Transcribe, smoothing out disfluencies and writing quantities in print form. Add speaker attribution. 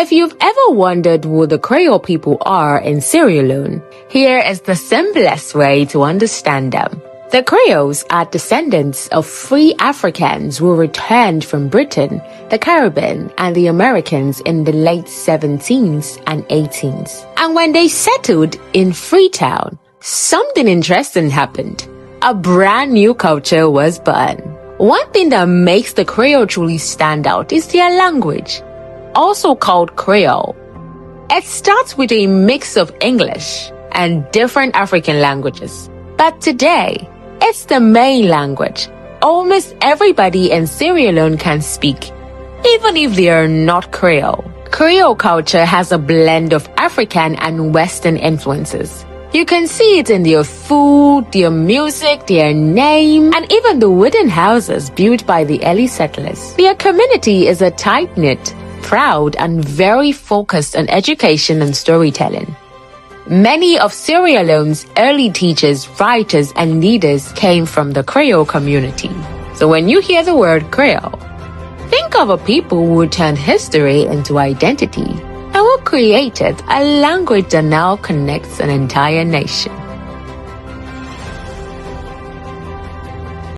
Speaker 1: If you've ever wondered who the Krio people are in Sierra Leone, here is the simplest way to understand them. The Krios are descendants of free Africans who returned from Britain, the Caribbean, and the Americans in the late 17th and 18th. And when they settled in Freetown, something interesting happened. A brand new culture was born. One thing that makes the Krio truly stand out is their language, also called Creole. It starts with a mix of English and different African languages. But today, it's the main language. Almost everybody in Sierra Leone can speak, even if they are not Creole. Creole culture has a blend of African and Western influences. You can see it in their food, their music, their name, and even the wooden houses built by the early settlers. Their community is a tight-knit, proud, and very focused on education and storytelling. Many of Sierra Leone's early teachers, writers, and leaders came from the Creole community. So when you hear the word Creole, think of a people who turned history into identity and who created a language that now connects an entire nation.